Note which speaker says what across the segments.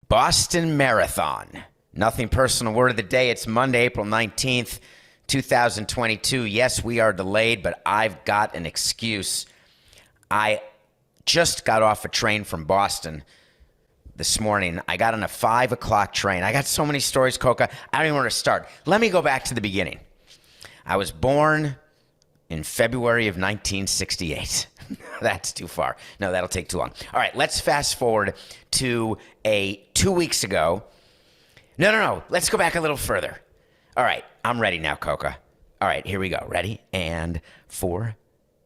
Speaker 1: Boston Marathon. Nothing personal. Word of the day. It's Monday, April 19th, 2022. Yes, we are delayed, but I've got an excuse. I just got off a train from Boston this morning. I got on a 5 o'clock train. I got so many stories, Coca. I don't even know where to start. Let me go back to the beginning. I was born in February of 1968. That's too far. No, that'll take too long. All right, let's fast forward to 2 weeks ago. No. Let's go back a little further. All right, I'm ready now, Coca. All right, here we go. Ready? And 4,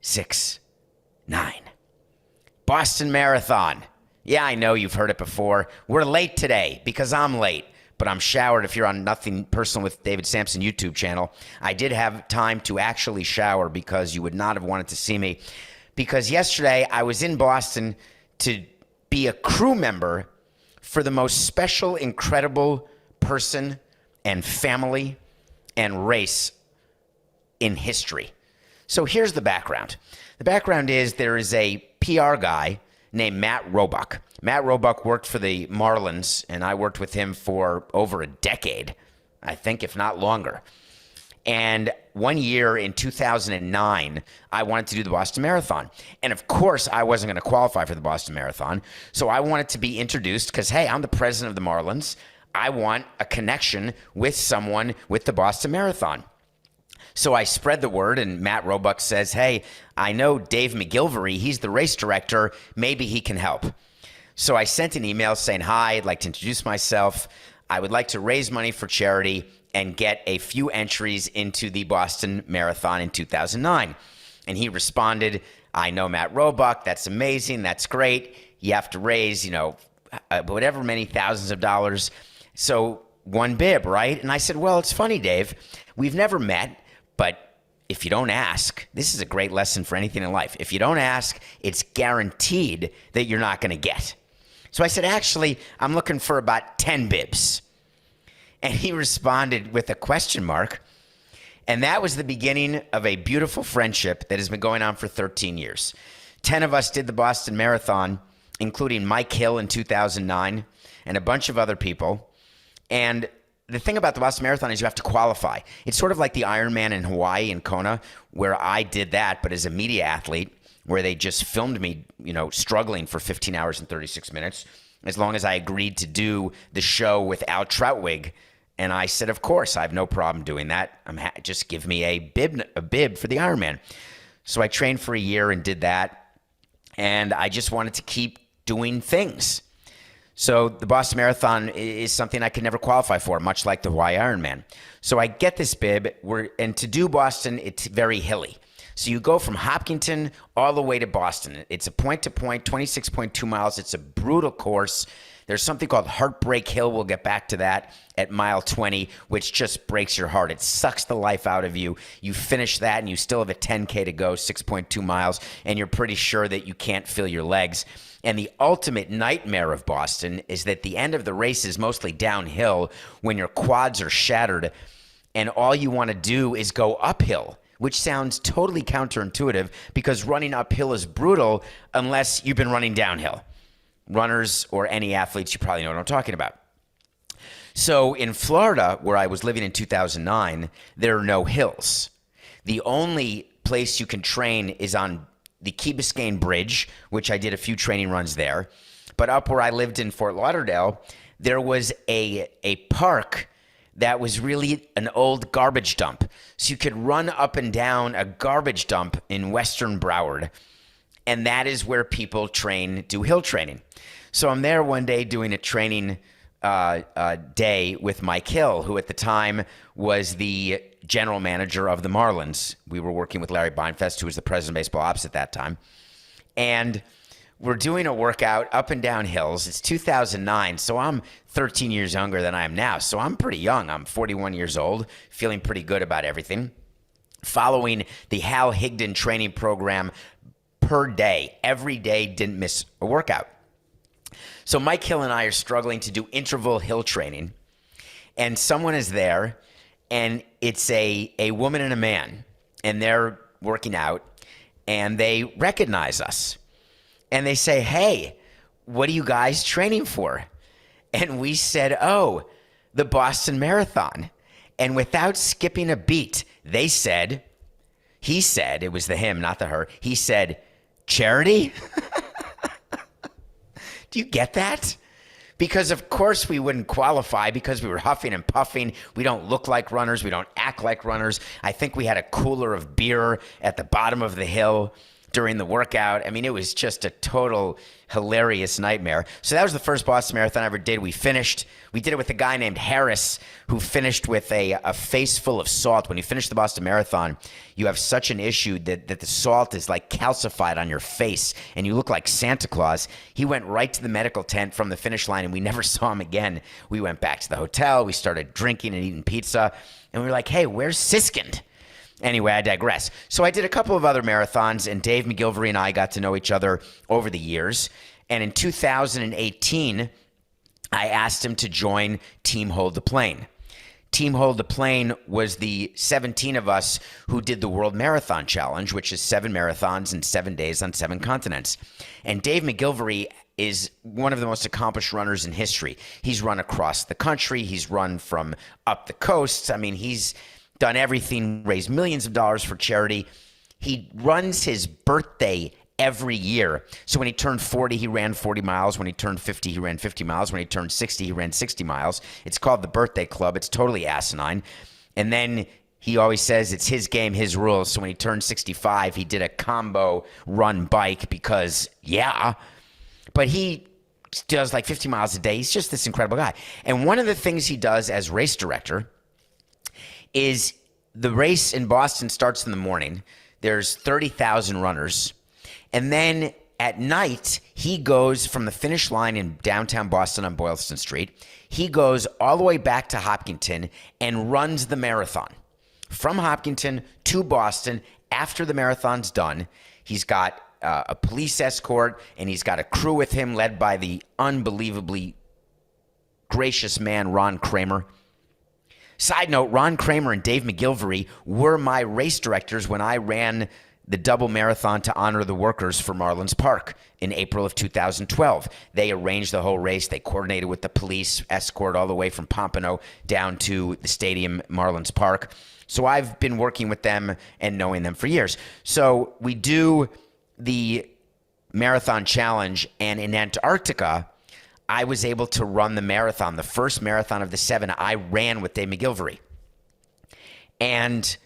Speaker 1: 6, 9. Boston Marathon. Yeah, I know you've heard it before. We're late today because I'm late, but I'm showered. If you're on Nothing Personal with David Samson YouTube channel, I did have time to actually shower because you would not have wanted to see me. Because yesterday I was in Boston to be a crew member for the most special, incredible person and family and race in history. So here's the background. The background is there is a PR guy named Matt Roebuck. Matt Roebuck worked for the Marlins, and I worked with him for over a decade, I think, if not longer. And one year in 2009, I wanted to do the Boston Marathon. And of course, I wasn't going to qualify for the Boston Marathon. So I wanted to be introduced because, hey, I'm the president of the Marlins. I want a connection with someone with the Boston Marathon. So I spread the word, and Matt Roebuck says, hey, I know Dave McGilvery. He's the race director. Maybe he can help. So I sent an email saying, hi, I'd like to introduce myself. I would like to raise money for charity and get a few entries into the Boston Marathon in 2009. And he responded, I know Matt Roebuck. That's amazing. That's great. You have to raise, whatever many thousands of dollars. So one bib, right? And I said, well, it's funny, Dave. We've never met, but if you don't ask, this is a great lesson for anything in life. If you don't ask, it's guaranteed that you're not going to get. So I said, actually, I'm looking for about 10 bibs. And he responded with a question mark. And that was the beginning of a beautiful friendship that has been going on for 13 years. 10 of us did the Boston Marathon, including Mike Hill in 2009 and a bunch of other people. And the thing about the Boston Marathon is you have to qualify. It's sort of like the Ironman in Hawaii in Kona, where I did that, but as a media athlete, where they just filmed me, struggling for 15 hours and 36 minutes, as long as I agreed to do the show without Troutwig. And I said, of course, I have no problem doing that. Just give me a bib for the Ironman. So I trained for a year and did that. And I just wanted to keep doing things. So the Boston Marathon is something I could never qualify for, much like the Hawaii Ironman. So I get this bib, and to do Boston, it's very hilly. So you go from Hopkinton all the way to Boston. It's a point-to-point, 26.2 miles. It's a brutal course. There's something called Heartbreak Hill. We'll get back to that at mile 20, which just breaks your heart. It sucks the life out of you. You finish that, and you still have a 10K to go, 6.2 miles, and you're pretty sure that you can't feel your legs. And the ultimate nightmare of Boston is that the end of the race is mostly downhill when your quads are shattered, and all you want to do is go uphill, which sounds totally counterintuitive because running uphill is brutal unless you've been running downhill. Runners or any athletes, you probably know what I'm talking about. So in Florida, where I was living in 2009, there are no hills. The only place you can train is on the Key Biscayne Bridge, which I did a few training runs there. But up where I lived in Fort Lauderdale, there was a park that was really an old garbage dump. So you could run up and down a garbage dump in Western Broward. And that is where people do hill training. So I'm there one day doing a training day with Mike Hill, who at the time was the general manager of the Marlins. We were working with Larry Beinfest, who was the president of baseball ops at that time. And we're doing a workout up and down hills. It's 2009, so I'm 13 years younger than I am now. So I'm pretty young. I'm 41 years old, feeling pretty good about everything. Following the Hal Higdon training program per day. Every day, didn't miss a workout. So Mike Hill and I are struggling to do interval hill training. And someone is there, and it's a woman and a man. And they're working out, and they recognize us. And they say, hey, what are you guys training for? And we said, oh, the Boston Marathon. And without skipping a beat, he said, it was the him, not the her. He said, charity? Do you get that? Because of course we wouldn't qualify because we were huffing and puffing. We don't look like runners. We don't act like runners. I think we had a cooler of beer at the bottom of the hill during the workout. I mean, it was just a total hilarious nightmare. So that was the first Boston Marathon I ever did. We did it with a guy named Harris who finished with a face full of salt. When you finish the Boston Marathon, you have such an issue that the salt is like calcified on your face and you look like Santa Claus. He went right to the medical tent from the finish line and we never saw him again. We went back to the hotel. We started drinking and eating pizza and we were like, hey, where's Siskind? Anyway, I digress. So I did a couple of other marathons, and Dave McGilvery and I got to know each other over the years. And in 2018, I asked him to join Team Hold the Plane. Team Hold the Plane was the 17 of us who did the World Marathon Challenge, which is 7 marathons in 7 days on 7 continents. And Dave McGilvery is one of the most accomplished runners in history. He's run across the country. He's run from up the coasts. I mean, he's done everything, raised millions of dollars for charity. He runs his birthday every year. So when he turned 40, he ran 40 miles. When he turned 50, he ran 50 miles. When he turned 60, he ran 60 miles. It's called the Birthday Club. It's totally asinine. And then he always says it's his game, his rules. So when he turned 65, he did a combo run bike because, yeah. But he does like 50 miles a day. He's just this incredible guy. And one of the things he does as race director is the race in Boston starts in the morning. There's 30,000 runners. And then at night, he goes from the finish line in downtown Boston on Boylston Street. He goes all the way back to Hopkinton and runs the marathon. From Hopkinton to Boston, after the marathon's done, he's got a police escort and he's got a crew with him led by the unbelievably gracious man, Ron Kramer. Side note, Ron Kramer and Dave McGilvery were my race directors when I ran the double marathon to honor the workers for Marlins Park in April of 2012. They arranged the whole race. They coordinated with the police escort all the way from Pompano down to the stadium, Marlins Park. So I've been working with them and knowing them for years. So we do the marathon challenge, and in Antarctica, I was able to run the marathon, the first marathon of the 7 I ran with Dave McGilvery. And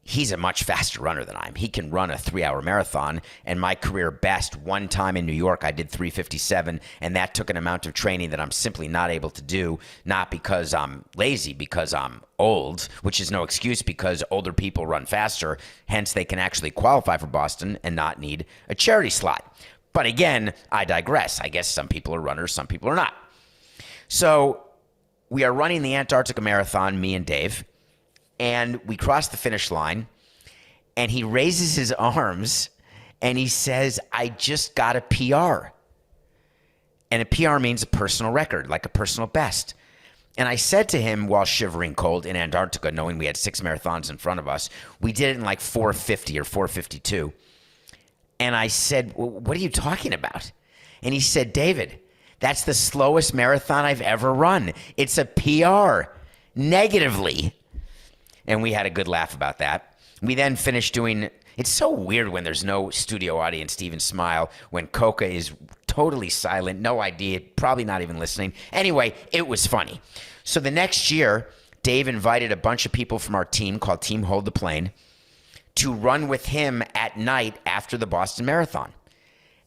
Speaker 1: he's a much faster runner than I am. He can run a 3-hour marathon, and my career best one time in New York, I did 3:57, and that took an amount of training that I'm simply not able to do, not because I'm lazy, because I'm old, which is no excuse because older people run faster, hence they can actually qualify for Boston and not need a charity slot. But again, I digress. I guess some people are runners, some people are not. So we are running the Antarctica Marathon, me and Dave, and we cross the finish line, and he raises his arms, and he says, I just got a PR. And a PR means a personal record, like a personal best. And I said to him while shivering cold in Antarctica, knowing we had 6 marathons in front of us, we did it in like 4:50 or 4:52. And I said, what are you talking about? And he said, David, that's the slowest marathon I've ever run. It's a PR, negatively. And we had a good laugh about that. We then finished doing, it's so weird when there's no studio audience to even smile, when Coca is totally silent, no idea, probably not even listening. Anyway, it was funny. So the next year, Dave invited a bunch of people from our team called Team Hold the Plane to run with him at night after the Boston Marathon.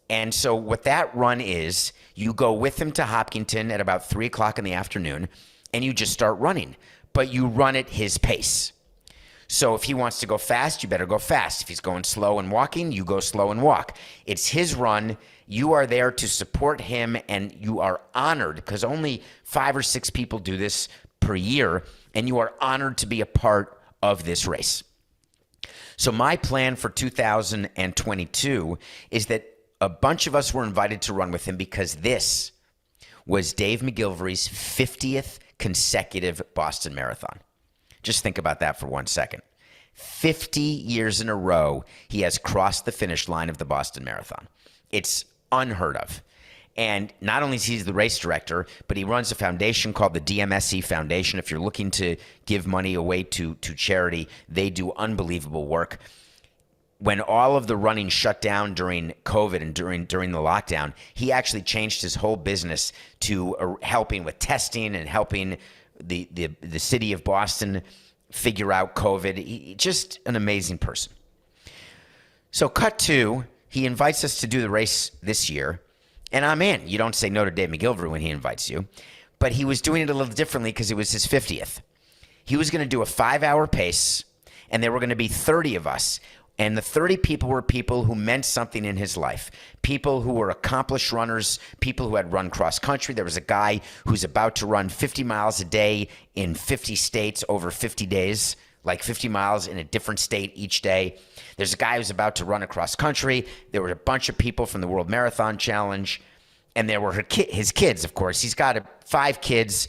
Speaker 1: And so what that run is, you go with him to Hopkinton at about 3 o'clock in the afternoon, and you just start running. But you run at his pace. So if he wants to go fast, you better go fast. If he's going slow and walking, you go slow and walk. It's his run. You are there to support him, and you are honored, because only 5 or 6 people do this per year, and you are honored to be a part of this race. So my plan for 2022 is that a bunch of us were invited to run with him because this was Dave McGilvery's 50th consecutive Boston Marathon. Just think about that for 1 second. 50 years in a row, he has crossed the finish line of the Boston Marathon. It's unheard of. And not only is he the race director, but he runs a foundation called the DMSE Foundation. If you're looking to give money away to charity, they do unbelievable work. When all of the running shut down during COVID and during the lockdown, he actually changed his whole business to helping with testing and helping the city of Boston figure out COVID. Just an amazing person. So cut to, he invites us to do the race this year, and I'm in. You don't say no to Dave McGilvery when he invites you. But he was doing it a little differently because it was his 50th. He was going to do a 5-hour pace, and there were going to be 30 of us. And the 30 people were people who meant something in his life. People who were accomplished runners, people who had run cross country. There was a guy who's about to run 50 miles a day in 50 states over 50 days, like 50 miles in a different state each day. There's a guy who's about to run across country. There were a bunch of people from the World Marathon Challenge. And there were his kids, of course. He's got 5 kids,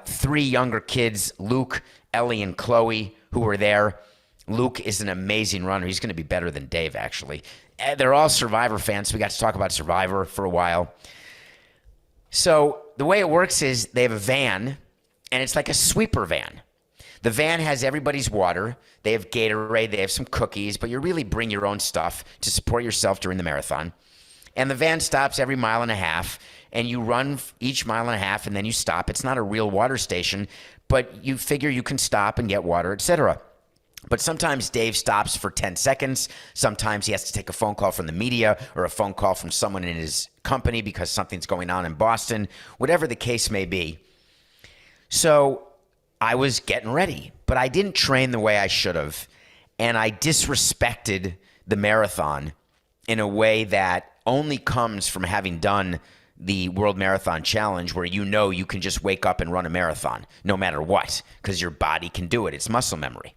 Speaker 1: 3 younger kids, Luke, Ellie, and Chloe, who were there. Luke is an amazing runner. He's going to be better than Dave, actually. They're all Survivor fans, so we got to talk about Survivor for a while. So the way it works is they have a van, and it's like a sweeper van. The van has everybody's water. They have Gatorade. They have some cookies, but you really bring your own stuff to support yourself during the marathon. And the van stops every mile and a half, and you run each mile and a half, and then you stop. It's not a real water station, but you figure you can stop and get water, etc. But sometimes Dave stops for 10 seconds. Sometimes he has to take a phone call from the media or a phone call from someone in his company because something's going on in Boston, whatever the case may be. So I was getting ready, but I didn't train the way I should have. And I disrespected the marathon in a way that only comes from having done the World Marathon Challenge, where you can just wake up and run a marathon no matter what because your body can do it. It's muscle memory.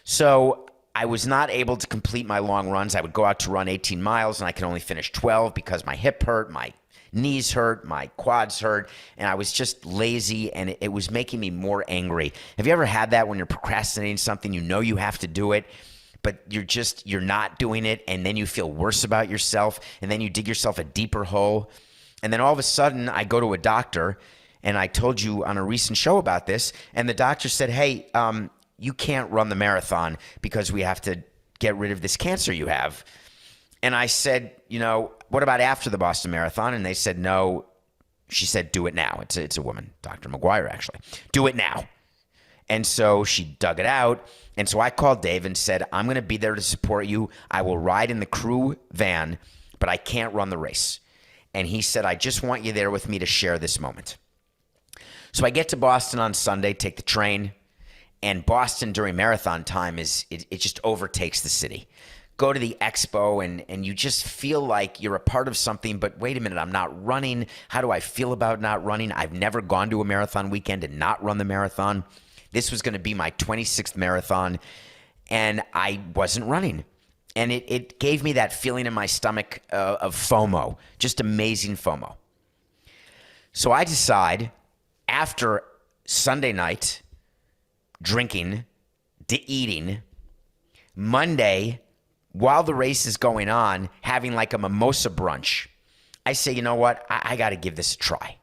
Speaker 1: So I was not able to complete my long runs. I would go out to run 18 miles, and I could only finish 12 because my hip hurt, my knees hurt, my quads hurt, and I was just lazy, and it was making me more angry. Have you ever had that when you're procrastinating something, you have to do it, but you're not doing it, and then you feel worse about yourself, and then you dig yourself a deeper hole, and then all of a sudden I go to a doctor, and I told you on a recent show about this, and the doctor said, hey, you can't run the marathon because we have to get rid of this cancer you have. And I said, what about after the Boston Marathon? And they said, no. She said, do it now. It's a woman, Dr. McGuire, actually. Do it now. And so she dug it out. And so I called Dave and said, I'm going to be there to support you. I will ride in the crew van, but I can't run the race. And he said, I just want you there with me to share this moment. So I get to Boston on Sunday, take the train. And Boston during marathon time it just overtakes the city. Go to the expo and you just feel like you're a part of something, but wait a minute, I'm not running. How do I feel about not running? I've never gone to a marathon weekend and not run the marathon. This was going to be my 26th marathon, and I wasn't running. And it gave me that feeling in my stomach of FOMO, just amazing FOMO. So I decide after Sunday night, drinking, eating, Monday, while the race is going on, having like a mimosa brunch, I say, you know what? I got to give this a try.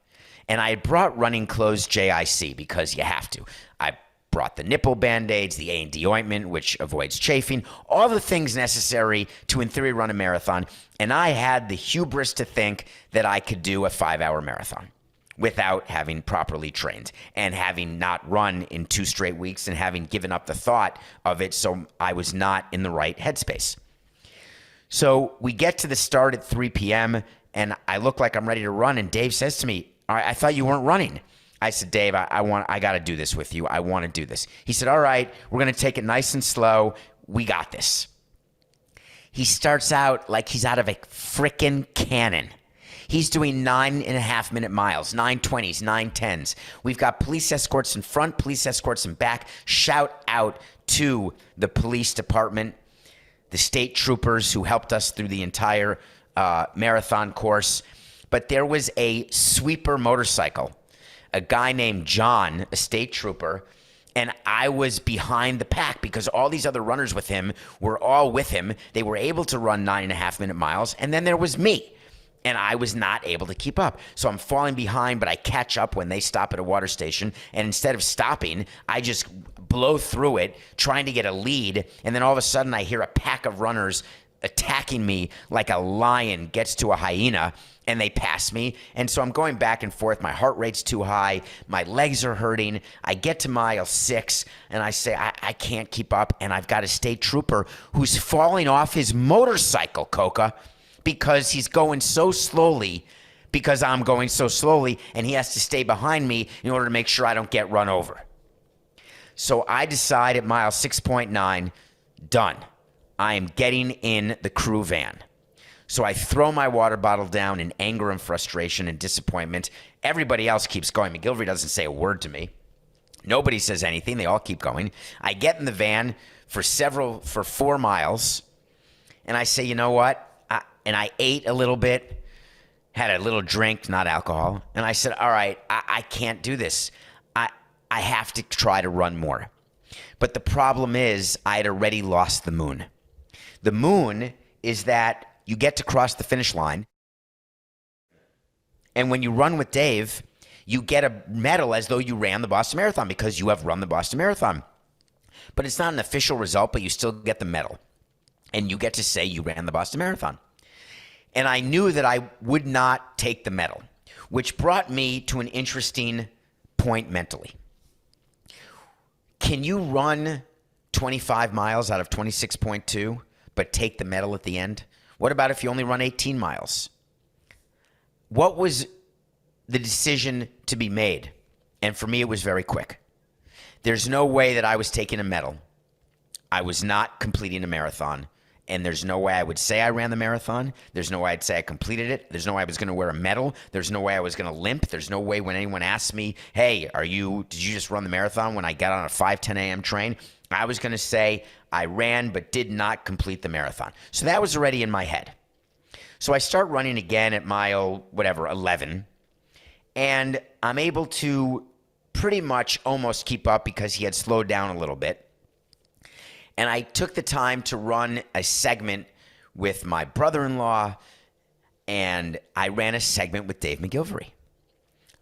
Speaker 1: And I had brought running clothes JIC because you have to. I brought the nipple Band-Aids, the A&D ointment, which avoids chafing, all the things necessary to, in theory, run a marathon. And I had the hubris to think that I could do a 5-hour marathon without having properly trained and having not run in 2 straight weeks and having given up the thought of it, so I was not in the right headspace. So we get to the start at 3 p.m., and I look like I'm ready to run, and Dave says to me, all right, I thought you weren't running. I said, Dave, I got to do this with you. I want to do this. He said, all right, we're going to take it nice and slow. We got this. He starts out like he's out of a frickin' cannon. He's doing 9.5-minute miles, 9:20s, 9:10s. We've got police escorts in front, police escorts in back. Shout out to the police department, the state troopers who helped us through the entire marathon course. But there was a sweeper motorcycle, a guy named John, a state trooper, and I was behind the pack because all these other runners with him were all with him. They were able to run 9.5-minute miles, and then there was me. and I was not able to keep up. So I'm falling behind, but I catch up when they stop at a water station. And instead of stopping, I just blow through it, trying to get a lead. And then all of a sudden, I hear a pack of runners attacking me like a lion gets to a hyena, and they pass me. And so I'm going back and forth. My heart rate's too high. My legs are hurting. I get to mile 6, and I say, I can't keep up. And I've got a state trooper who's falling off his motorcycle, Coca, because he's going so slowly, because I'm going so slowly, and he has to stay behind me in order to make sure I don't get run over. So I decide at mile 6.9, done. I am getting in the crew van. So I throw my water bottle down in anger and frustration and disappointment. Everybody else keeps going. McGillivray doesn't say a word to me. Nobody says anything. They all keep going. I get in the van for 4 miles, and I say, you know what? I ate a little bit, had a little drink, not alcohol, and I said, all right, I can't do this. I have to try to run more. But the problem is I had already lost the moon. The moon is that you get to cross the finish line, and when you run with Dave, you get a medal as though you ran the Boston Marathon because you have run the Boston Marathon. But it's not an official result, but you still get the medal, and you get to say you ran the Boston Marathon. And I knew that I would not take the medal, which brought me to an interesting point mentally. Can you run 25 miles out of 26.2, but take the medal at the end? What about if you only run 18 miles? What was the decision to be made? And for me, it was very quick. There's no way that I was taking a medal. I was not completing a marathon. And there's no way I would say I ran the marathon. There's no way I'd say I completed it. There's no way I was going to wear a medal. There's no way I was going to limp. There's no way when anyone asked me, hey, did you just run the marathon when I got on a 5:10 a.m. train? I was going to say I ran but did not complete the marathon. So that was already in my head. So I start running again at mile, 11. And I'm able to pretty much almost keep up because he had slowed down a little bit. And I took the time to run a segment with my brother-in-law, and I ran a segment with Dave McGillivray.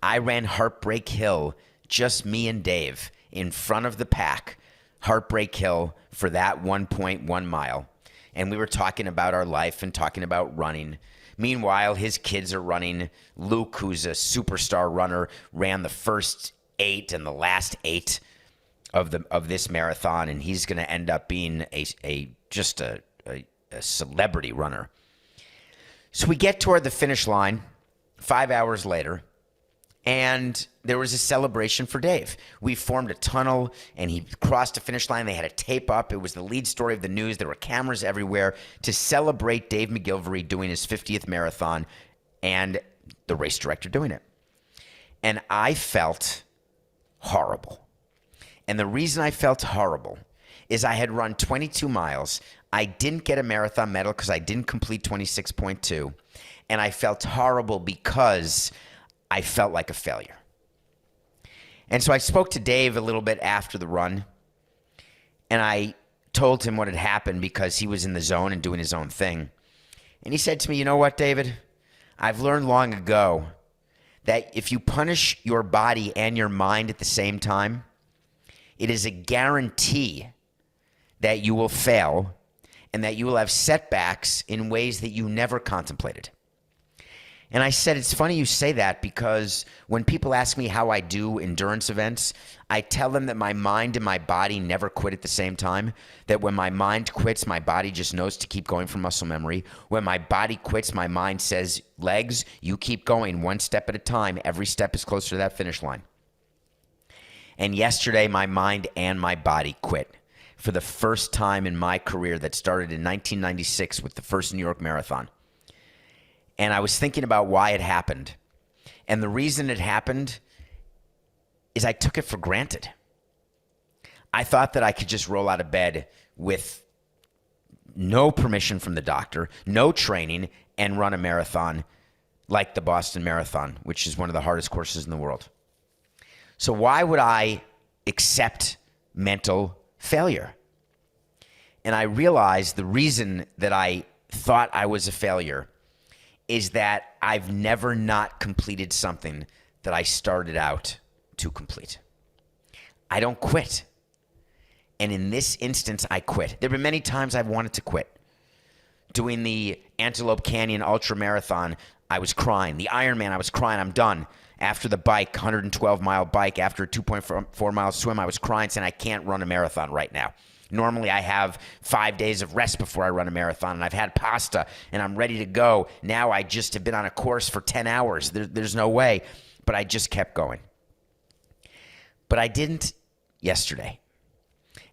Speaker 1: I ran Heartbreak Hill, just me and Dave, in front of the pack, Heartbreak Hill, for that 1.1 mile. And we were talking about our life and talking about running. Meanwhile, his kids are running. Luke, who's a superstar runner, ran the first 8 and the last 8 of this marathon, and he's going to end up being a celebrity runner. So we get toward the finish line 5 hours later, and there was a celebration for Dave. We formed a tunnel, and he crossed the finish line. They had a tape up. It was the lead story of the news. There were cameras everywhere to celebrate Dave McGillivray doing his 50th marathon and the race director doing it. And I felt horrible. And the reason I felt horrible is I had run 22 miles. I didn't get a marathon medal because I didn't complete 26.2. And I felt horrible because I felt like a failure. And so I spoke to Dave a little bit after the run. And I told him what had happened because he was in the zone and doing his own thing. And he said to me, you know what, David? I've learned long ago that if you punish your body and your mind at the same time, it is a guarantee that you will fail and that you will have setbacks in ways that you never contemplated. And I said, it's funny you say that because when people ask me how I do endurance events, I tell them that my mind and my body never quit at the same time, that when my mind quits, my body just knows to keep going from muscle memory. When my body quits, my mind says, legs, you keep going one step at a time. Every step is closer to that finish line. And yesterday, my mind and my body quit for the first time in my career that started in 1996 with the first New York Marathon. And I was thinking about why it happened. And the reason it happened is I took it for granted. I thought that I could just roll out of bed with no permission from the doctor, no training, and run a marathon like the Boston Marathon, which is one of the hardest courses in the world. So why would I accept mental failure? And I realized the reason that I thought I was a failure is that I've never not completed something that I started out to complete. I don't quit. And in this instance, I quit. There have been many times I've wanted to quit. Doing the Antelope Canyon Ultra Marathon, I was crying. The Ironman, I was crying. I'm done. After the bike, 112-mile bike, after a 2.4-mile swim, I was crying, saying I can't run a marathon right now. Normally, I have 5 days of rest before I run a marathon, and I've had pasta, and I'm ready to go. Now I just have been on a course for 10 hours. There's no way. But I just kept going. But I didn't yesterday.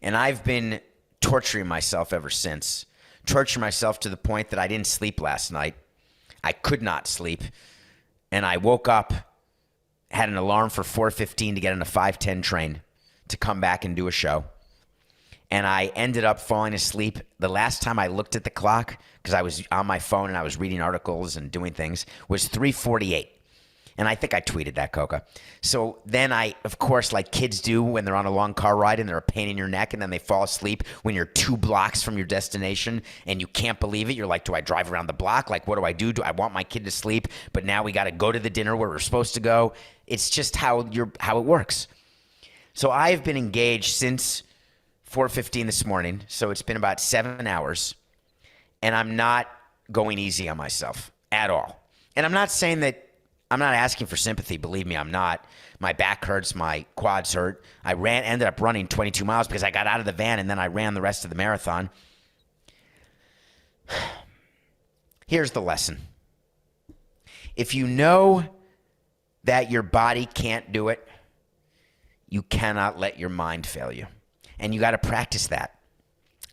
Speaker 1: And I've been torturing myself ever since. Torturing myself to the point that I didn't sleep last night. I could not sleep. And I woke up, had an alarm for 4:15 to get on a 5:10 train to come back and do a show. And I ended up falling asleep. The last time I looked at the clock, because I was on my phone and I was reading articles and doing things, was 3:48. And I think I tweeted that, Coca. So then I, of course, like kids do when they're on a long car ride and they're a pain in your neck and then they fall asleep when you're 2 blocks from your destination and you can't believe it. You're like, do I drive around the block? Like, what do I do? Do I want my kid to sleep? But now we got to go to the dinner where we're supposed to go. It's just how it works. So I've been engaged since 4:15 this morning. So it's been about 7 hours. And I'm not going easy on myself at all. And I'm not saying that I'm not asking for sympathy. Believe me, I'm not. My back hurts. My quads hurt. I ended up running 22 miles because I got out of the van and then I ran the rest of the marathon. Here's the lesson. If you know that your body can't do it, you cannot let your mind fail you. And you got to practice that.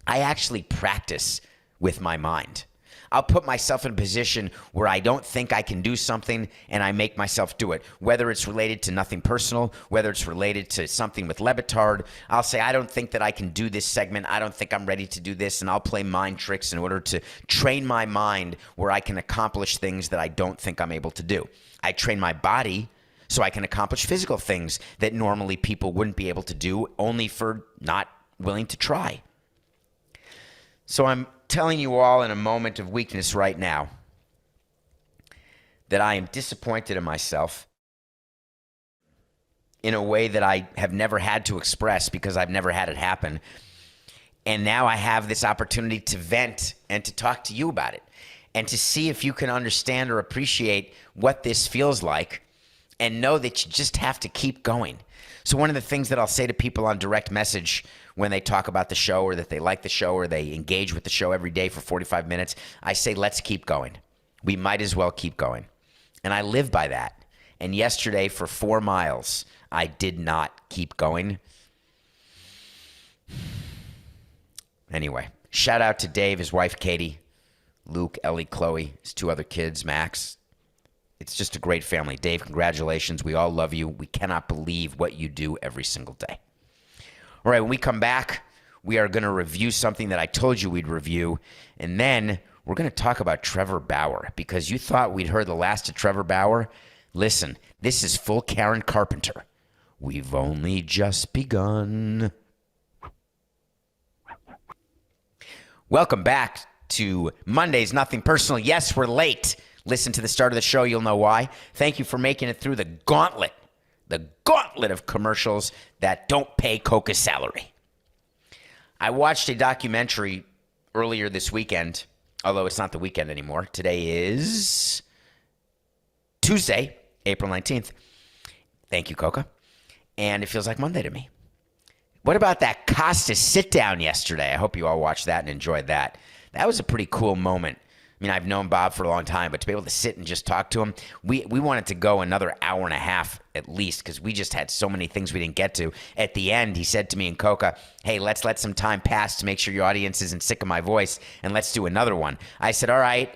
Speaker 1: I actually practice with my mind. I'll put myself in a position where I don't think I can do something and I make myself do it. Whether it's related to nothing personal, whether it's related to something with Levitard, I'll say, I don't think that I can do this segment. I don't think I'm ready to do this. And I'll play mind tricks in order to train my mind where I can accomplish things that I don't think I'm able to do. I train my body so I can accomplish physical things that normally people wouldn't be able to do, only for not willing to try. So I'm telling you all in a moment of weakness right now that I am disappointed in myself in a way that I have never had to express because I've never had it happen. And now I have this opportunity to vent and to talk to you about it and to see if you can understand or appreciate what this feels like and know that you just have to keep going. So one of the things that I'll say to people on direct message when they talk about the show or that they like the show or they engage with the show every day for 45 minutes, I say, let's keep going. We might as well keep going. And I live by that. And yesterday for 4 miles, I did not keep going. Anyway, shout out to Dave, his wife, Katie, Luke, Ellie, Chloe, his 2 other kids, Max. It's just a great family. Dave, congratulations. We all love you. We cannot believe what you do every single day. All right, when we come back, we are going to review something that I told you we'd review, and then we're going to talk about Trevor Bauer, because you thought we'd heard the last of Trevor Bauer. Listen, this is full Karen Carpenter. We've only just begun. Welcome back to Monday's Nothing Personal. Yes, we're late. Listen to the start of the show. You'll know why. Thank you for making it through the gauntlet of commercials that don't pay Coca's salary. I watched a documentary earlier this weekend, although it's not the weekend anymore. Today is Tuesday, April 19th. Thank you, Coca. And it feels like Monday to me. What about that Costas sit-down yesterday? I hope you all watched that and enjoyed that. That was a pretty cool moment. I mean, I've known Bob for a long time, but to be able to sit and just talk to him, we wanted to go another hour and a half at least because we just had so many things we didn't get to. At the end, he said to me and Coca, hey, let's let some time pass to make sure your audience isn't sick of my voice, and let's do another one. I said, all right,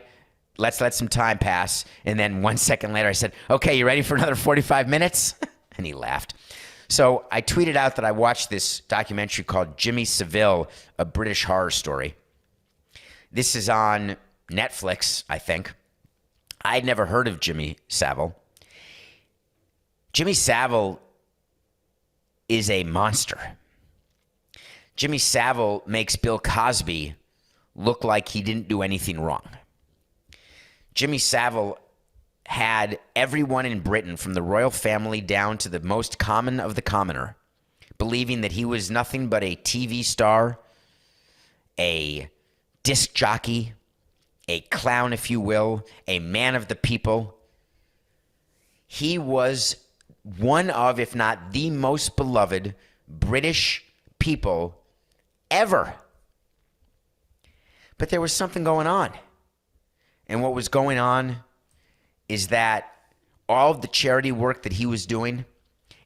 Speaker 1: let's let some time pass. And then 1 second later, I said, okay, you ready for another 45 minutes? And he laughed. So I tweeted out that I watched this documentary called Jimmy Savile, A British Horror Story. This is on Netflix, I think. I'd never heard of Jimmy Savile. Jimmy Savile is a monster. Jimmy Savile makes Bill Cosby look like he didn't do anything wrong. Jimmy Savile had everyone in Britain, from the royal family down to the most common of the commoner, believing that he was nothing but a TV star, a disc jockey, a clown, if you will, a man of the people. He was one of, if not the most beloved British people ever. But there was something going on. And what was going on is that all of the charity work that he was doing,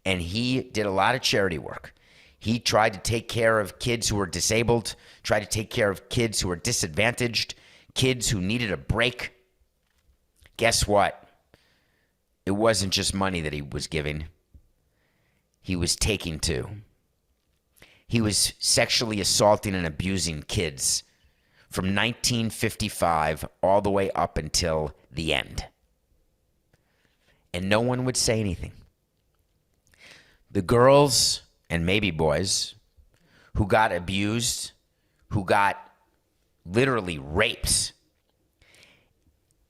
Speaker 1: and he did a lot of charity work. He tried to take care of kids who were disabled, tried to take care of kids who were disadvantaged, kids who needed a break. Guess what? It wasn't just money that he was giving. He was taking too. He was sexually assaulting and abusing kids from 1955 all the way up until the end. And no one would say anything. The girls and maybe boys who got abused, who got literally raped,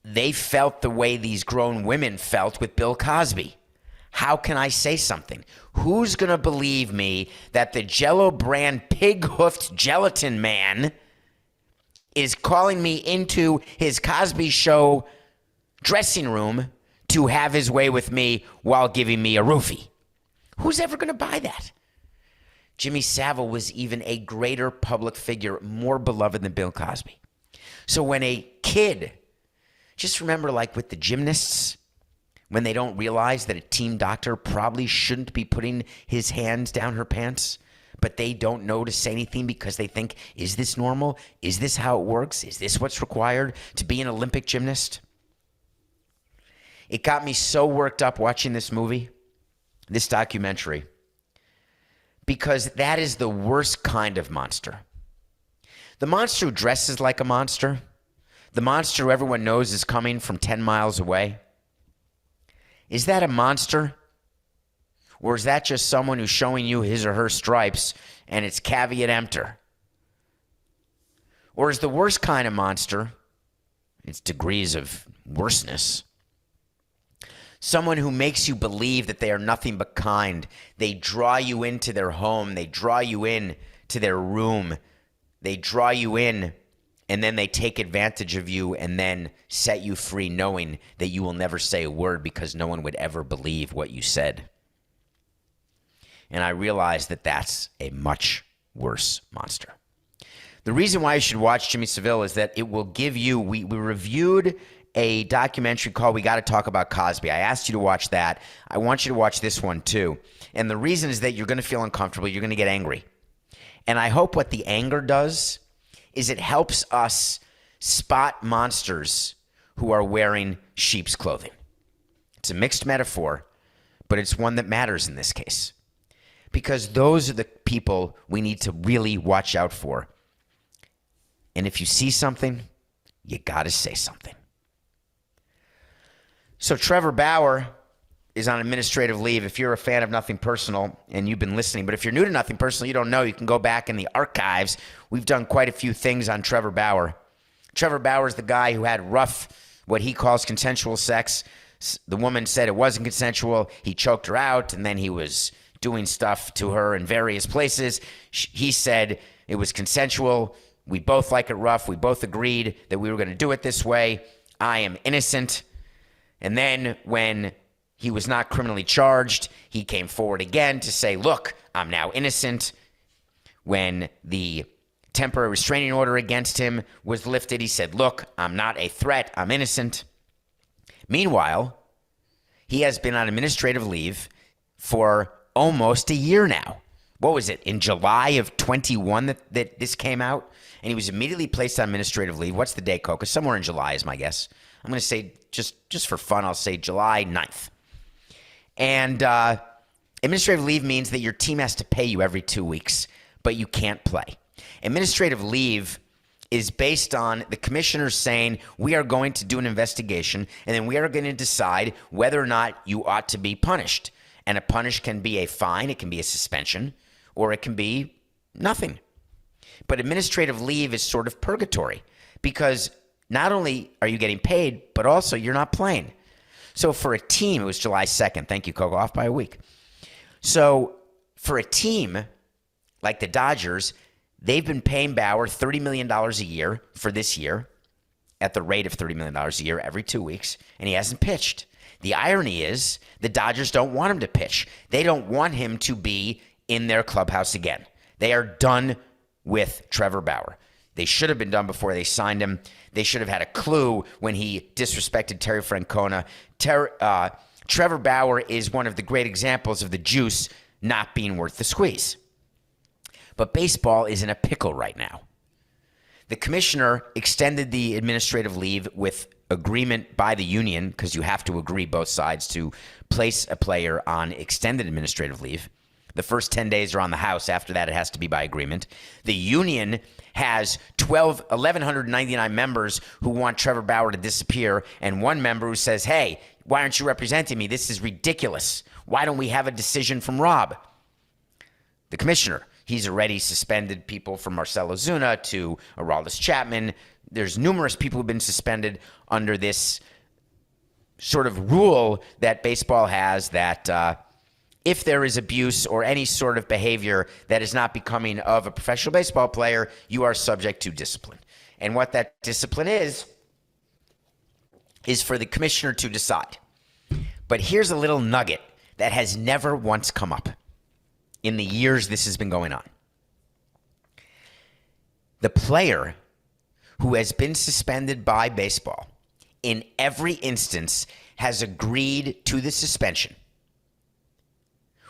Speaker 1: they felt the way these grown women felt with Bill Cosby. How can I say something? Who's going to believe me that the Jell-O brand pig-hoofed gelatin man is calling me into his Cosby Show dressing room to have his way with me while giving me a roofie? Who's ever going to buy that? Jimmy Savile was even a greater public figure, more beloved than Bill Cosby. So when a kid, just remember, like with the gymnasts, when they don't realize that a team doctor probably shouldn't be putting his hands down her pants, but they don't know to say anything because they think, is this normal? Is this how it works? Is this what's required to be an Olympic gymnast? It got me so worked up watching this movie, this documentary, because that is the worst kind of monster. The monster who dresses like a monster, the monster who everyone knows is coming from 10 miles away, is that a monster? Or is that just someone who's showing you his or her stripes and it's caveat emptor? Or is the worst kind of monster, its degrees of worseness, someone who makes you believe that they are nothing but kind? They draw you into their home. They draw you in to their room. They draw you in, and then they take advantage of you and then set you free, knowing that you will never say a word because no one would ever believe what you said. And I realized that that's a much worse monster. The reason why you should watch Jimmy Savile is that it will give you, we reviewed a documentary called We Gotta Talk About Cosby. I asked you to watch that. I want you to watch this one too. And the reason is that you're going to feel uncomfortable. You're going to get angry. And I hope what the anger does is it helps us spot monsters who are wearing sheep's clothing. It's a mixed metaphor, but it's one that matters in this case. Because those are the people we need to really watch out for. And if you see something, you got to say something. So Trevor Bauer is on administrative leave. If you're a fan of Nothing Personal and you've been listening, but if you're new to Nothing Personal, you don't know, you can go back in the archives. We've done quite a few things on Trevor Bauer. Trevor Bauer is the guy who had rough, what he calls consensual sex. The woman said it wasn't consensual. He choked her out, and then he was doing stuff to her in various places. He said it was consensual. We both like it rough. We both agreed that we were going to do it this way. I am innocent. And then when he was not criminally charged, he came forward again to say, look, I'm now innocent. When the temporary restraining order against him was lifted, he said, look, I'm not a threat. I'm innocent. Meanwhile, he has been on administrative leave for almost a year now. What was it, in July of 21 that this came out? And he was immediately placed on administrative leave. What's the day, Coca? Somewhere in July is my guess. I'm going to say, just for fun, I'll say July 9th. And administrative leave means that your team has to pay you every 2 weeks, but you can't play. Administrative leave is based on the commissioner saying, we are going to do an investigation, and then we are going to decide whether or not you ought to be punished. And a punish can be a fine, it can be a suspension, or it can be nothing. But administrative leave is sort of purgatory, because not only are you getting paid, but also you're not playing. So for a team, it was July 2nd. Thank you, Coco, off by a week. So for a team like the Dodgers, they've been paying Bauer $30 million a year for this year at the rate of $30 million a year every 2 weeks, and he hasn't pitched. The irony is the Dodgers don't want him to pitch. They don't want him to be in their clubhouse again. They are done with Trevor Bauer. They should have been done before they signed him. They should have had a clue when he disrespected Terry Francona. Trevor Bauer is one of the great examples of the juice not being worth the squeeze. But baseball is in a pickle right now. The commissioner extended the administrative leave with agreement by the union, because you have to agree both sides to place a player on extended administrative leave. The first 10 days are on the House. After that, it has to be by agreement. The union has 1,199 members who want Trevor Bauer to disappear, and one member who says, hey, why aren't you representing me? This is ridiculous. Why don't we have a decision from Rob? The commissioner, he's already suspended people from Marcell Ozuna to Aroldis Chapman. There's numerous people who've been suspended under this sort of rule that baseball has that if there is abuse or any sort of behavior that is not becoming of a professional baseball player, you are subject to discipline. And what that discipline is for the commissioner to decide. But here's a little nugget that has never once come up in the years this has been going on. The player who has been suspended by baseball in every instance has agreed to the suspension,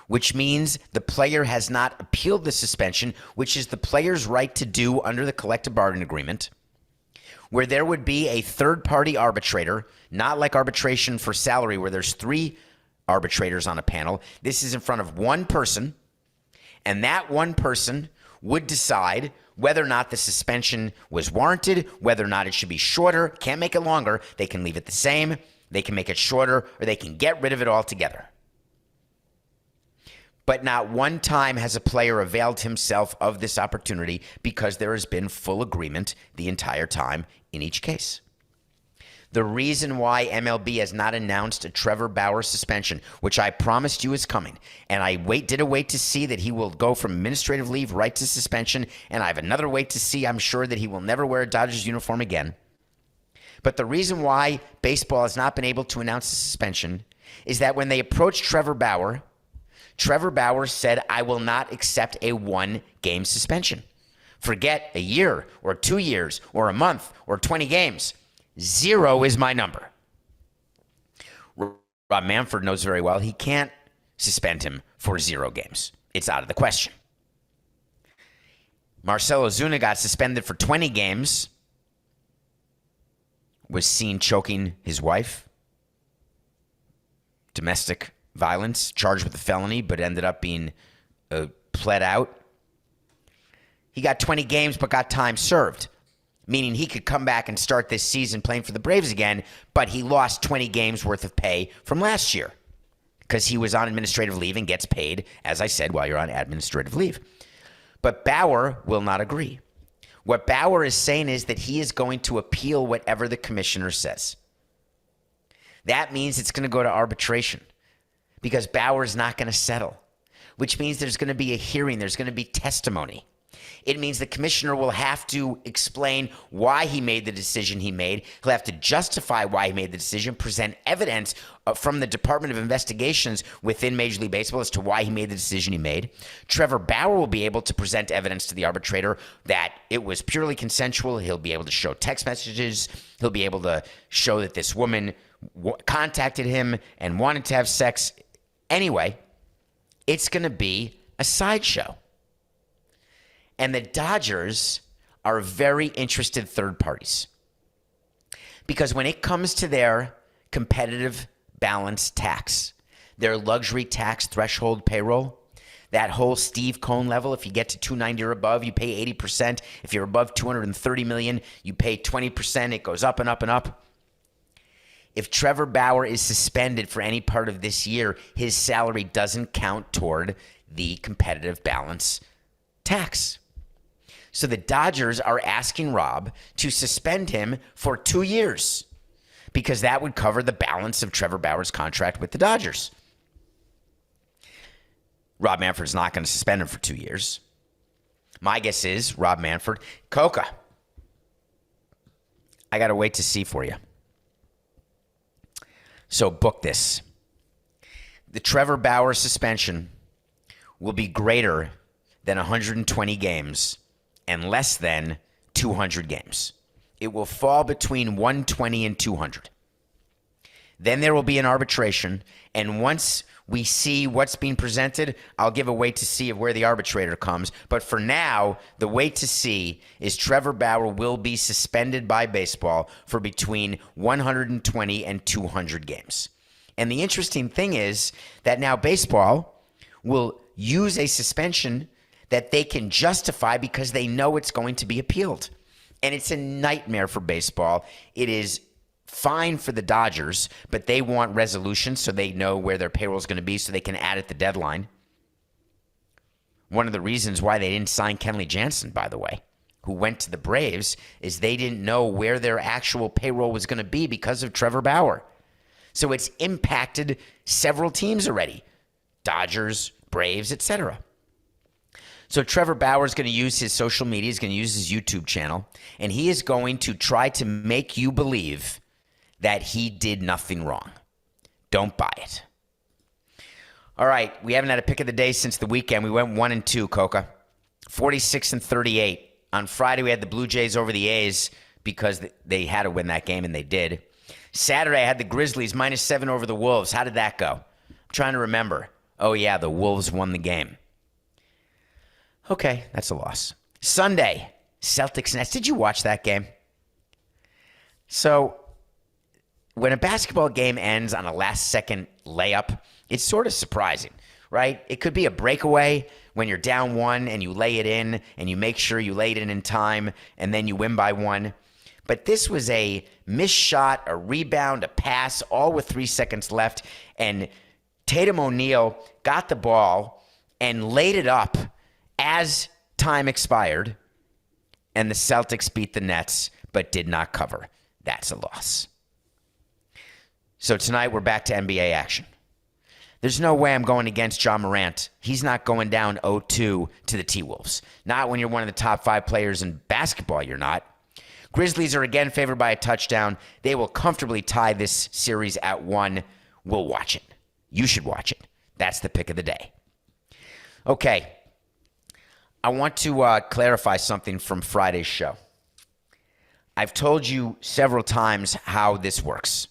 Speaker 1: which means the player has not appealed the suspension, which is the player's right to do under the collective bargaining agreement, where there would be a third-party arbitrator, not like arbitration for salary where there's 3 arbitrators on a panel. This is in front of one person, and that one person would decide whether or not the suspension was warranted, whether or not it should be shorter. Can't make it longer. They can leave it the same. They can make it shorter, or they can get rid of it altogether. But not one time has a player availed himself of this opportunity because there has been full agreement the entire time in each case. The reason why MLB has not announced a Trevor Bauer suspension, which I promised you is coming, and I did a wait to see that he will go from administrative leave right to suspension, and I have another wait to see, I'm sure, that he will never wear a Dodgers uniform again. But the reason why baseball has not been able to announce a suspension is that when they approached Trevor Bauer said, I will not accept a 1-game suspension. Forget a year or 2 years or a month or 20 games. 0 is my number. Rob Manfred knows very well he can't suspend him for 0 games. It's out of the question. Marcell Ozuna got suspended for 20 games, was seen choking his wife, domestic violence, charged with a felony, but ended up being pled out. He got 20 games but got time served, meaning he could come back and start this season playing for the Braves again, but he lost 20 games worth of pay from last year because he was on administrative leave and gets paid, as I said, while you're on administrative leave. But Bauer will not agree. What Bauer is saying is that he is going to appeal whatever the commissioner says. That means it's going to go to arbitration, because Bauer is not going to settle, which means there's going to be a hearing. There's going to be testimony. It means the commissioner will have to explain why he made the decision he made. He'll have to justify why he made the decision, present evidence from the Department of Investigations within Major League Baseball as to why he made the decision he made. Trevor Bauer will be able to present evidence to the arbitrator that it was purely consensual. He'll be able to show text messages. He'll be able to show that this woman contacted him and wanted to have sex. Anyway, it's going to be a sideshow. And the Dodgers are very interested third parties, because when it comes to their competitive balance tax, their luxury tax threshold payroll, that whole Steve Cohen level, if you get to 290 or above, you pay 80%. If you're above 230 million, you pay 20%. It goes up and up and up. If Trevor Bauer is suspended for any part of this year, his salary doesn't count toward the competitive balance tax. So the Dodgers are asking Rob to suspend him for 2 years because that would cover the balance of Trevor Bauer's contract with the Dodgers. Rob Manfred's not going to suspend him for 2 years. My guess is Rob Manfred, Coca, I got to wait to see for you. So book this. The Trevor Bauer suspension will be greater than 120 games and less than 200 games. It will fall between 120 and 200. Then there will be an arbitration, and once we see what's being presented, I'll give a wait to see of where the arbitrator comes. But for now, the wait to see is Trevor Bauer will be suspended by baseball for between 120 and 200 games. And the interesting thing is that now baseball will use a suspension that they can justify because they know it's going to be appealed. And it's a nightmare for baseball. It is fine for the Dodgers, but they want resolution so they know where their payroll is going to be so they can add at the deadline. One of the reasons why they didn't sign Kenley Jansen, by the way, who went to the Braves, is they didn't know where their actual payroll was going to be because of Trevor Bauer. So it's impacted several teams already. Dodgers, Braves, etc. So Trevor Bauer is going to use his social media, he's going to use his YouTube channel, and he is going to try to make you believe that he did nothing wrong. Don't buy it. All right, we haven't had a pick of the day since the weekend. We went 1-2, Coca. 46-38. On Friday, we had the Blue Jays over the A's because they had to win that game, and they did. Saturday, I had the Grizzlies -7 over the Wolves. How did that go? I'm trying to remember. Oh, yeah, the Wolves won the game. Okay, that's a loss. Sunday, Celtics Nets. Did you watch that game? So when a basketball game ends on a last-second layup, it's sort of surprising, right? It could be a breakaway when you're down one and you lay it in and you make sure you lay it in time and then you win by one. But this was a missed shot, a rebound, a pass, all with 3 seconds left. And Tatum O'Neal got the ball and laid it up as time expired. And the Celtics beat the Nets but did not cover. That's a loss. So tonight we're back to NBA action. There's no way I'm going against John Morant. He's not going down 0-2 to the T-Wolves. Not when you're one of the top 5 players in basketball, you're not. Grizzlies are again favored by a touchdown. They will comfortably tie this series at 1. We'll watch it. You should watch it. That's the pick of the day. Okay. I want to clarify something from Friday's show. I've told you several times how this works.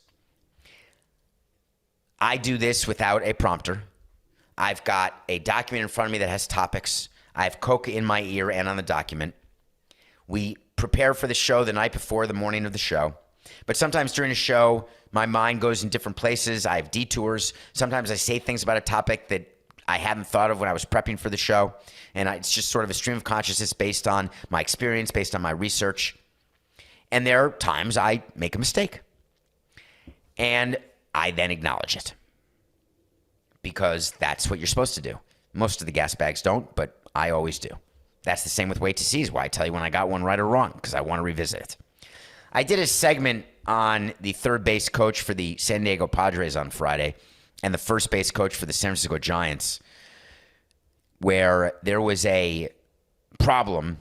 Speaker 1: I do this without a prompter. I've got a document in front of me that has topics. I have Coca in my ear and on the document. We prepare for the show the night before, the morning of the show. But sometimes during the show, my mind goes in different places. I have detours. Sometimes I say things about a topic that I hadn't thought of when I was prepping for the show. And it's just sort of a stream of consciousness based on my experience, based on my research. And there are times I make a mistake. And I then acknowledge it because that's what you're supposed to do. Most of the gas bags don't, but I always do. That's the same with Wait to See is why I tell you when I got one right or wrong because I want to revisit it. I did a segment on the third base coach for the San Diego Padres on Friday and the first base coach for the San Francisco Giants where there was a problem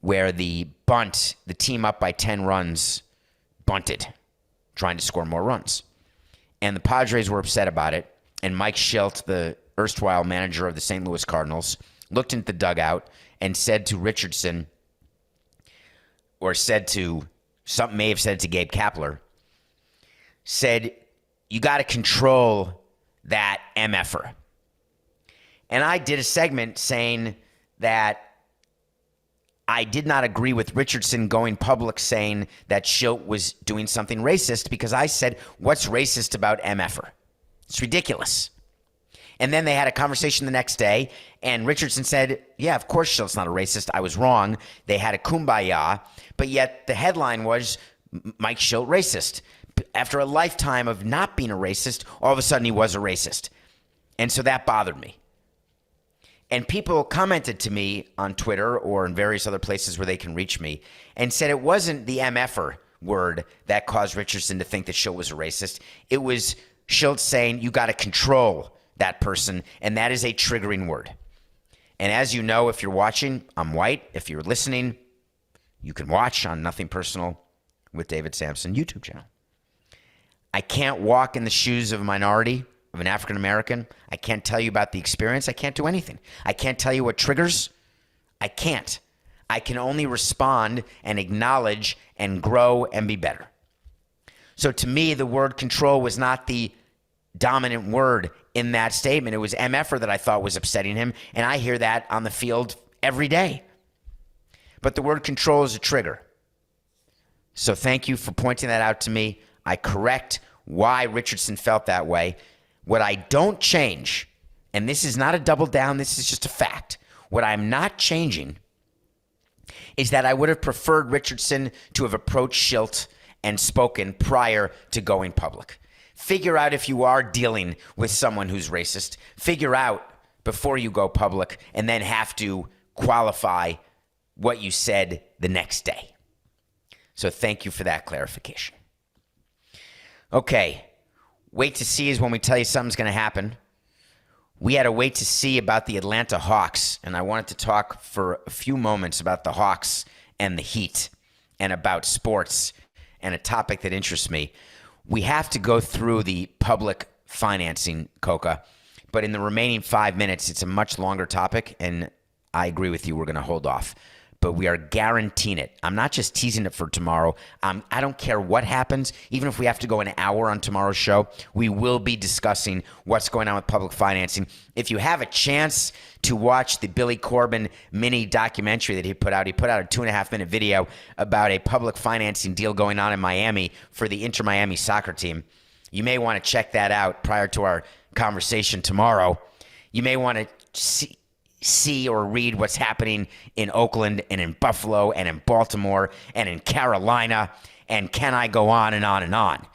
Speaker 1: where the team up by 10 runs, bunted, trying to score more runs. And the Padres were upset about it. And Mike Schilt, the erstwhile manager of the St. Louis Cardinals, looked into the dugout and said to Richardson, or may have said to Gabe Kapler, said, you got to control that MFer. And I did a segment saying that I did not agree with Richardson going public saying that Schilt was doing something racist because I said, what's racist about MFer? It's ridiculous. And then they had a conversation the next day, and Richardson said, yeah, of course Schilt's not a racist. I was wrong. They had a kumbaya, but yet the headline was Mike Schilt racist. After a lifetime of not being a racist, all of a sudden he was a racist. And so that bothered me. And people commented to me on Twitter or in various other places where they can reach me and said it wasn't the MFer word that caused Richardson to think that Schultz was a racist. It was Schultz saying you got to control that person, and that is a triggering word. And as you know, if you're watching, I'm white. If you're listening, you can watch on Nothing Personal with David Samson YouTube channel. I can't walk in the shoes of a minority, of an African American. I can't tell you about the experience. I can't do anything. I can't tell you what triggers. I can't. I can only respond and acknowledge and grow and be better. So to me, the word control was not the dominant word in that statement. It was MFer that I thought was upsetting him, and I hear that on the field every day. But the word control is a trigger. So thank you for pointing that out to me. I correct why Richardson felt that way. What I don't change, and this is not a double down, this is just a fact. What I'm not changing is that I would have preferred Richardson to have approached Schultz and spoken prior to going public. Figure out if you are dealing with someone who's racist. Figure out before you go public and then have to qualify what you said the next day. So thank you for that clarification. Okay, wait to see is when we tell you something's going to happen. We had to wait to see about the Atlanta Hawks, and I wanted to talk for a few moments about the Hawks and the Heat and about sports and a topic that interests me. We have to go through the public financing, Coca, but in the remaining 5 minutes, it's a much longer topic, and I agree with you, we're going to hold off. But we are guaranteeing it. I'm not just teasing it for tomorrow. I don't care what happens. Even if we have to go an hour on tomorrow's show, we will be discussing what's going on with public financing. If you have a chance to watch the Billy Corbin mini documentary that he put out a 2.5-minute video about a public financing deal going on in Miami for the Inter Miami soccer team. You may want to check that out prior to our conversation tomorrow. You may want to see or read what's happening in Oakland and in Buffalo and in Baltimore and in Carolina, and can I go on and on and on.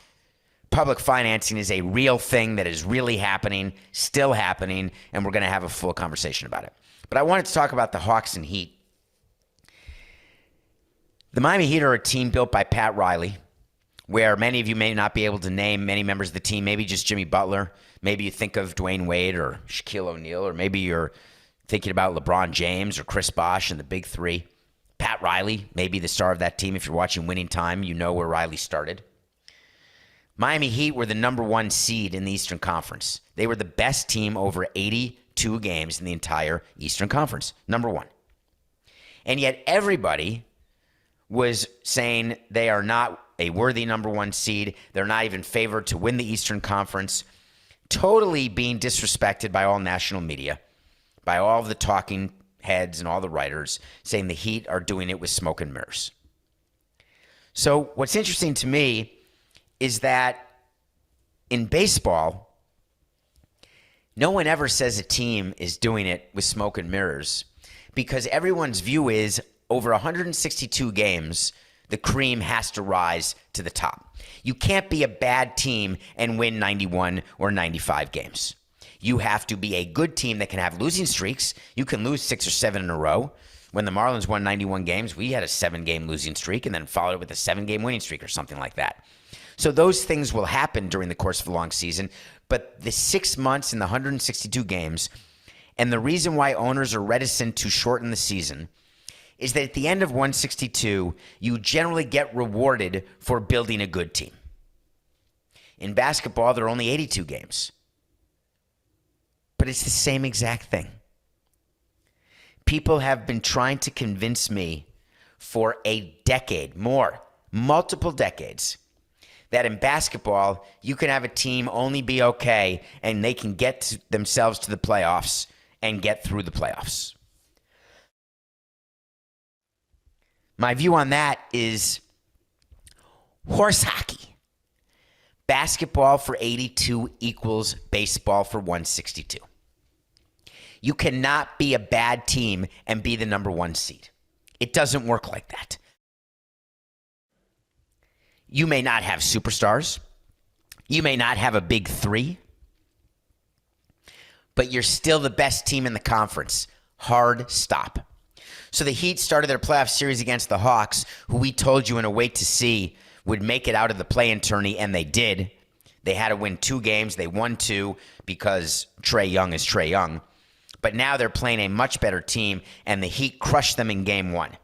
Speaker 1: Public financing is a real thing that is really happening, still happening, and we're going to have a full conversation about it. But I wanted to talk about the Hawks and Heat. The Miami Heat are a team built by Pat Riley, where many of you may not be able to name many members of the team, maybe just Jimmy Butler. Maybe you think of Dwayne Wade or Shaquille O'Neal, or maybe you're thinking about LeBron James or Chris Bosh and the Big Three. Pat Riley, maybe the star of that team. If you're watching Winning Time, you know where Riley started. Miami Heat were the number 1 seed in the Eastern Conference. They were the best team over 82 games in the entire Eastern Conference. Number 1. And yet everybody was saying they are not a worthy number 1 seed. They're not even favored to win the Eastern Conference. Totally being disrespected by all national media, by all of the talking heads and all the writers, saying the Heat are doing it with smoke and mirrors. So what's interesting to me is that in baseball, no one ever says a team is doing it with smoke and mirrors, because everyone's view is over 162 games, the cream has to rise to the top. You can't be a bad team and win 91 or 95 games. You have to be a good team that can have losing streaks. You can lose 6 or 7 in a row. When the Marlins won 91 games, we had a 7-game losing streak and then followed it with a 7-game winning streak or something like that. So those things will happen during the course of a long season. But the 6 months and the 162 games, and the reason why owners are reticent to shorten the season, is that at the end of 162, you generally get rewarded for building a good team. In basketball, there are only 82 games. But it's the same exact thing. People have been trying to convince me for a decade, multiple decades, that in basketball, you can have a team only be okay and they can get themselves to the playoffs and get through the playoffs. My view on that is horse hockey. Basketball for 82 equals baseball for 162. You cannot be a bad team and be the number 1 seed. It doesn't work like that. You may not have superstars. You may not have a big 3. but you're still the best team in the conference. Hard stop. So the Heat started their playoff series against the Hawks, who we told you in a wait to see would make it out of the play-in tourney, and they did. They had to win 2 games. They won 2 because Trae Young is Trae Young. But now they're playing a much better team, and the Heat crushed them in game 1.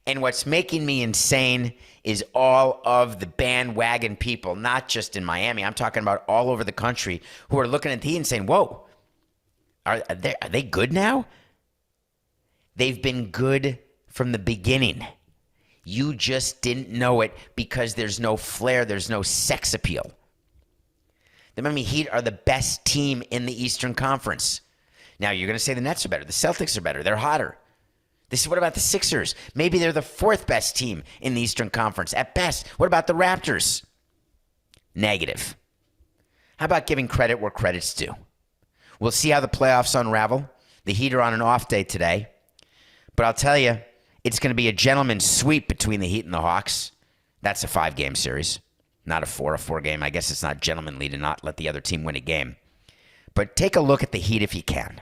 Speaker 1: And what's making me insane is all of the bandwagon people, not just in Miami, I'm talking about all over the country, who are looking at the Heat and saying, whoa, are they good now? They've been good from the beginning. You just didn't know it because there's no flair, there's no sex appeal. The Miami Heat are the best team in the Eastern Conference. Now, you're going to say the Nets are better. The Celtics are better. They're hotter. What about the Sixers? Maybe they're the 4th best team in the Eastern Conference at best. What about the Raptors? Negative. How about giving credit where credit's due? We'll see how the playoffs unravel. The Heat are on an off day today. But I'll tell you, it's going to be a gentleman's sweep between the Heat and the Hawks. That's a 5-game series, not a 4-game. I guess it's not gentlemanly to not let the other team win a game. But take a look at the Heat if you can.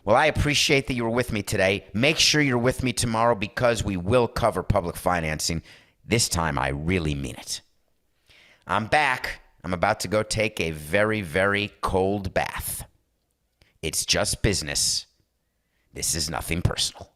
Speaker 1: Well, I appreciate that you were with me today. Make sure you're with me tomorrow because we will cover public financing. This time, I really mean it. I'm back. I'm about to go take a very, very cold bath. It's just business. This is nothing personal.